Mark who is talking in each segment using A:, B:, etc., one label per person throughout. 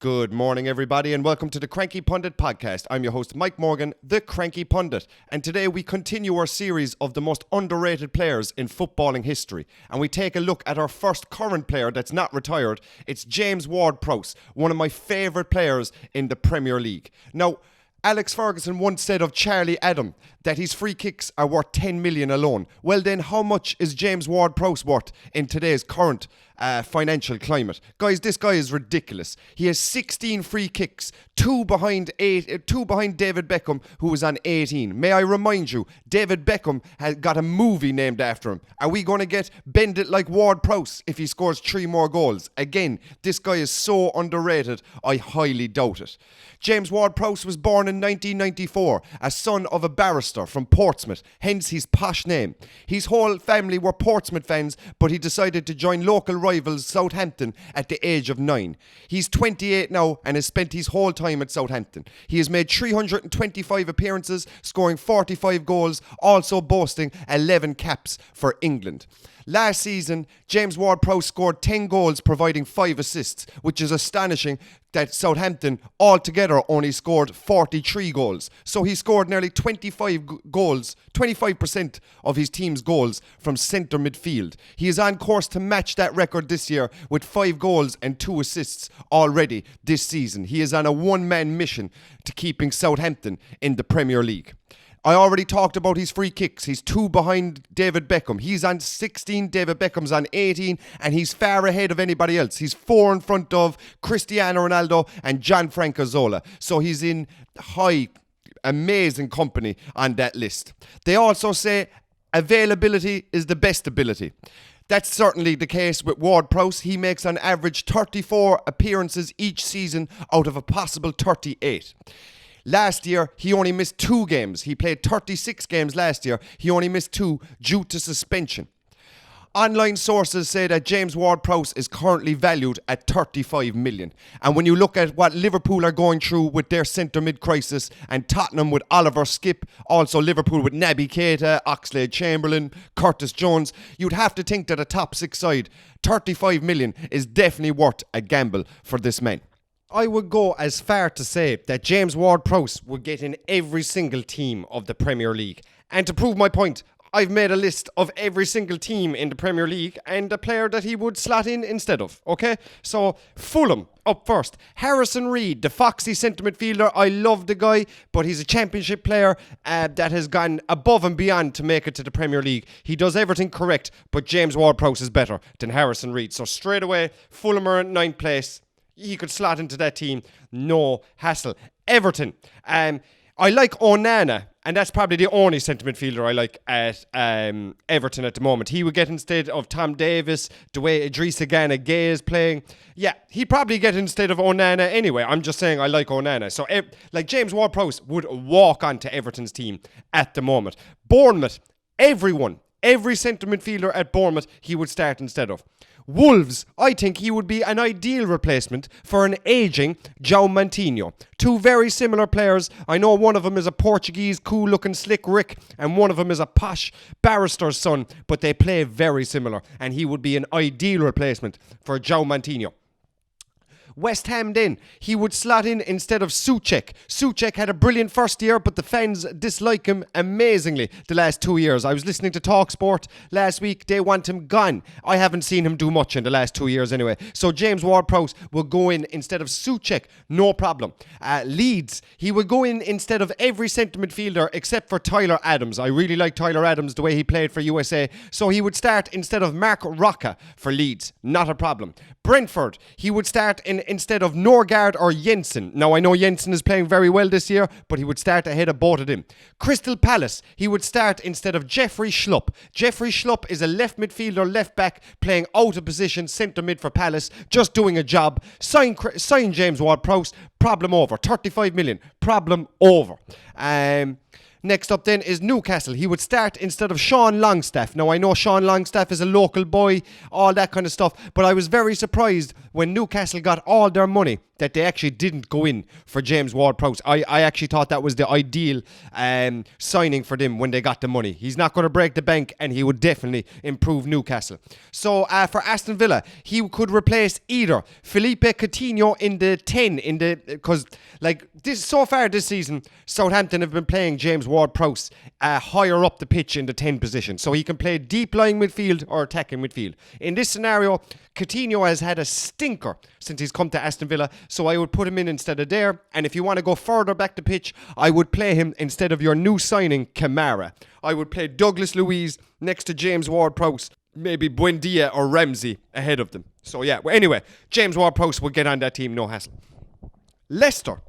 A: Good morning, everybody, and welcome to the Cranky Pundit podcast. I'm your host, Mike Morgan, the Cranky Pundit, and today we continue our series of the most underrated players in footballing history, and we take a look at our first current player that's not retired. It's James Ward Prowse, one of my favourite players in the Premier League. Now, Alex Ferguson once said of Charlie Adam that his free kicks are worth 10 million alone. Well then, how much is James Ward Prowse worth in today's current financial climate? Guys, this guy is ridiculous. He has 16 free kicks, two behind David Beckham, who was on 18. May I remind you, David Beckham has got a movie named after him. Are we going to get Bend It Like Ward Prowse if he scores 3 more goals? Again, this guy is so underrated, I highly doubt it. James Ward Prowse was born in 1994, a son of a barrister from Portsmouth, hence his posh name. His whole family were Portsmouth fans, but he decided to join local rivals Southampton at the age of 9. He's 28 now and has spent his whole time at Southampton. He has made 325 appearances, scoring 45 goals, also boasting 11 caps for England. Last season, James Ward Prowse scored 10 goals, providing 5 assists, which is astonishing that Southampton altogether only scored 43 goals. So he scored nearly 25 goals, 25% of his team's goals from centre midfield. He is on course to match that record this year with 5 goals and 2 assists already this season. He is on a one-man mission to keeping Southampton in the Premier League. I already talked about his free kicks. He's 2 behind David Beckham. He's on 16, David Beckham's on 18, and he's far ahead of anybody else. He's 4 in front of Cristiano Ronaldo and Gianfranco Zola. So he's in high, amazing company on that list. They also say availability is the best ability. That's certainly the case with Ward Prowse. He makes on average 34 appearances each season out of a possible 38. Last year, he only missed 2 games. He played 36 games last year. He only missed 2 due to suspension. Online sources say that James Ward Prowse is currently valued at 35 million. And when you look at what Liverpool are going through with their centre-mid crisis, and Tottenham with Oliver Skipp, also Liverpool with Naby Keita, Oxlade-Chamberlain, Curtis Jones, you'd have to think that a top 6 side, 35 million, is definitely worth a gamble for this man. I would go as far to say that James Ward Prowse would get in every single team of the Premier League. And to prove my point, I've made a list of every single team in the Premier League and a player that he would slot in instead of, okay? So, Fulham up first. Harrison Reed, the foxy centre midfielder. I love the guy, but he's a championship player that has gone above and beyond to make it to the Premier League. He does everything correct, but James Ward Prowse is better than Harrison Reed. So, straight away, Fulham are in 9th place. He could slot into that team, no hassle. Everton. I like Onana, and that's probably the only centre midfielder I like at Everton at the moment. He would get instead of Tom Davis, the way Idrissa Gana Gueye is playing. Yeah, he'd probably get instead of Onana anyway. I'm just saying I like Onana. So, James Ward Prowse would walk onto Everton's team at the moment. Bournemouth, every centre midfielder at Bournemouth, he would start instead of. Wolves, I think he would be an ideal replacement for an ageing João Moutinho. 2 very similar players. I know one of them is a Portuguese, cool-looking slick Rick, and one of them is a posh barrister's son, but they play very similar, and he would be an ideal replacement for João Moutinho. West Ham then, he would slot in instead of Souček. Souček had a brilliant first year, but the fans dislike him amazingly the last 2 years. I was listening to TalkSport last week. They want him gone. I haven't seen him do much in the last 2 years anyway. So James Ward Prowse will go in instead of Souček, no problem. Leeds, he would go in instead of every centre midfielder except for Tyler Adams. I really like Tyler Adams, the way he played for USA. So he would start instead of Mark Roca for Leeds. Not a problem. Brentford, he would start instead of Norgard or Jensen. Now, I know Jensen is playing very well this year, but he would start ahead of both of them. Crystal Palace, he would start instead of Jeffrey Schlupp. Jeffrey Schlupp is a left midfielder, left back, playing out of position, centre mid for Palace, just doing a job. Sign James Ward Prowse, problem over. 35 million, problem over. Next up then is Newcastle. He would start instead of Sean Longstaff. Now I know Sean Longstaff is a local boy, all that kind of stuff, but I was very surprised when Newcastle got all their money that they actually didn't go in for James Ward Prowse. I actually thought that was the ideal signing for them when they got the money. He's not going to break the bank, and he would definitely improve Newcastle. So for Aston Villa, he could replace either Felipe Coutinho in the 10, because so far this season, Southampton have been playing James Ward Prowse higher up the pitch in the 10 position. So he can play deep lying midfield or attacking midfield. In this scenario, Coutinho has had a stinker since he's come to Aston Villa, so I would put him in instead of there. And if you want to go further back the pitch, I would play him instead of your new signing, Kamara. I would play Douglas Luiz next to James Ward Prowse, maybe Buendia or Ramsey ahead of them. So yeah, well, anyway, James Ward Prowse would get on that team, no hassle. Leicester.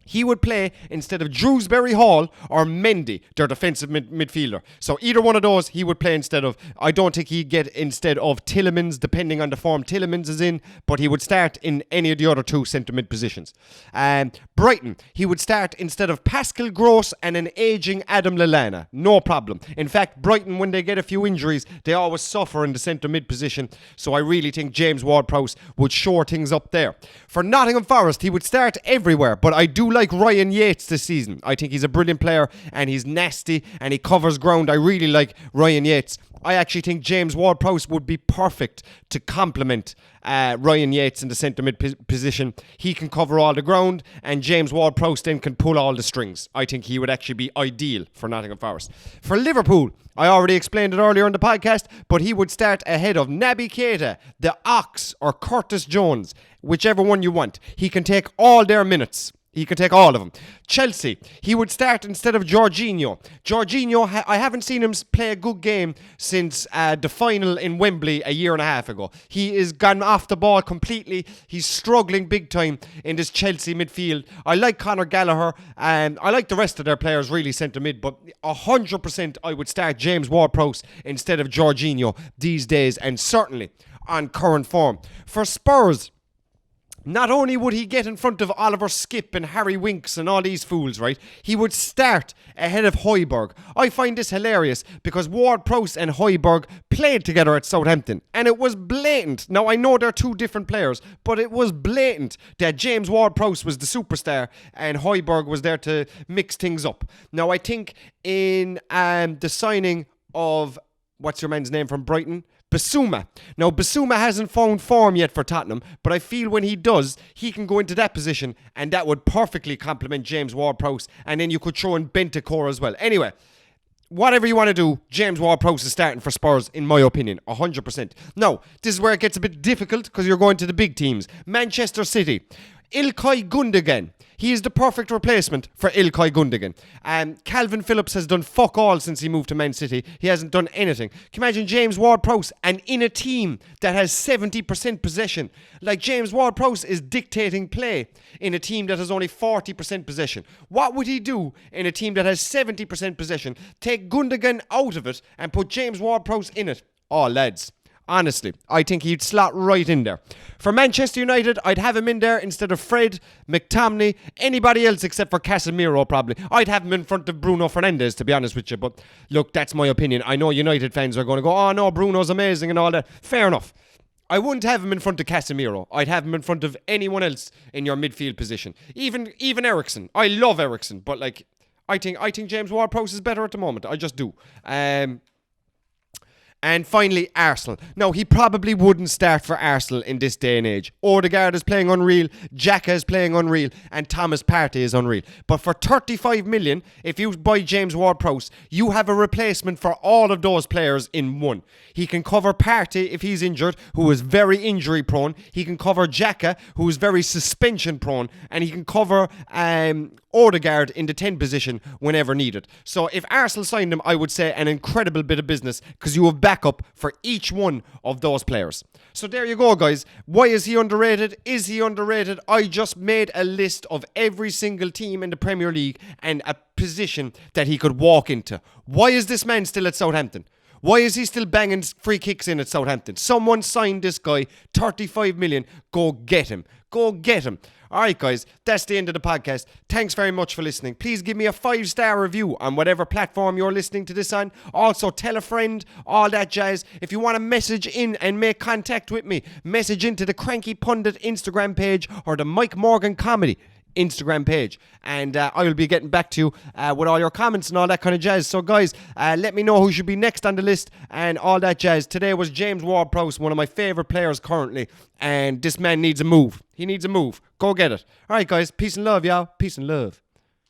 A: He would play instead of Drewsbury Hall or Mendy, their defensive midfielder. So either one of those he would play instead of. I don't think he'd get instead of Tielemans, depending on the form Tielemans is in, but he would start in any of the other two centre mid positions. Brighton, he would start instead of Pascal Gross and an ageing Adam Lallana. No problem. In fact, Brighton, when they get a few injuries, they always suffer in the centre mid position. So I really think James Ward Prowse would shore things up there. For Nottingham Forest, he would start everywhere, but I do like Ryan Yates this season. I think he's a brilliant player and he's nasty and he covers ground. I really like Ryan Yates. I actually think James Ward Prowse would be perfect to complement Ryan Yates in the centre mid position. He can cover all the ground and James Ward Prowse then can pull all the strings. I think he would actually be ideal for Nottingham Forest. For Liverpool, I already explained it earlier in the podcast, but he would start ahead of Naby Keita, the Ox or Curtis Jones, whichever one you want. He can take all their minutes. He could take all of them. Chelsea, he would start instead of Jorginho. Jorginho, I haven't seen him play a good game since the final in Wembley a year and a half ago. He is gone off the ball completely. He's struggling big time in this Chelsea midfield. I like Conor Gallagher and I like the rest of their players really centre mid, but 100% I would start James Ward Prowse instead of Jorginho these days and certainly on current form. For Spurs, not only would he get in front of Oliver Skipp and Harry Winks and all these fools, right? He would start ahead of Højbjerg. I find this hilarious because Ward Prowse and Højbjerg played together at Southampton and it was blatant. Now, I know they're two different players, but it was blatant that James Ward Prowse was the superstar and Højbjerg was there to mix things up. Now, I think in the signing of, what's your man's name from Brighton? Basuma. Now, Basuma hasn't found form yet for Tottenham, but I feel when he does, he can go into that position and that would perfectly complement James Ward Prowse, and then you could throw in Bentancur as well. Anyway, whatever you want to do, James Ward Prowse is starting for Spurs, in my opinion, 100%. Now, this is where it gets a bit difficult because you're going to the big teams. Manchester City. Ilkay Gundogan. He is the perfect replacement for Ilkay Gundogan. Calvin Phillips has done fuck all since he moved to Man City. He hasn't done anything. Can you imagine James Ward Prowse and in a team that has 70% possession? Like James Ward Prowse is dictating play in a team that has only 40% possession. What would he do in a team that has 70% possession? Take Gundogan out of it and put James Ward Prowse in it. Oh, lads. Honestly, I think he'd slot right in there. For Manchester United, I'd have him in there instead of Fred, McTominay, anybody else except for Casemiro probably. I'd have him in front of Bruno Fernandes, to be honest with you. But look, that's my opinion. I know United fans are going to go, oh no, Bruno's amazing and all that. Fair enough. I wouldn't have him in front of Casemiro. I'd have him in front of anyone else in your midfield position. Even Eriksen. I love Eriksen, but I think James Ward Prowse is better at the moment. I just do. And finally, Arsenal. Now, he probably wouldn't start for Arsenal in this day and age. Odegaard is playing unreal, Xhaka is playing unreal, and Thomas Partey is unreal. But for 35 million, if you buy James Ward Prowse, you have a replacement for all of those players in one. He can cover Partey if he's injured, who is very injury prone. He can cover Xhaka, who is very suspension prone. And he can cover Odegaard in the 10 position whenever needed. So if Arsenal signed him, I would say an incredible bit of business because you have backup for each one of those players. So there you go, guys. Why is he underrated? Is he underrated? I just made a list of every single team in the Premier League and a position that he could walk into. Why is this man still at Southampton? Why is he still banging free kicks in at Southampton? Someone signed this guy, 35 million. Go get him. Go get him. All right, guys, that's the end of the podcast. Thanks very much for listening. Please give me a 5-star review on whatever platform you're listening to this on. Also, tell a friend, all that jazz. If you want to message in and make contact with me, message into the Cranky Pundit Instagram page or the Mike Morgan Comedy Instagram page, and I will be getting back to you with all your comments and all that kind of jazz. So guys, let me know who should be next on the list and all that jazz. Today was James Ward Prowse, one of my favourite players currently, and this man needs a move. He needs a move. Go get it. Alright guys, peace and love, y'all. Peace and love.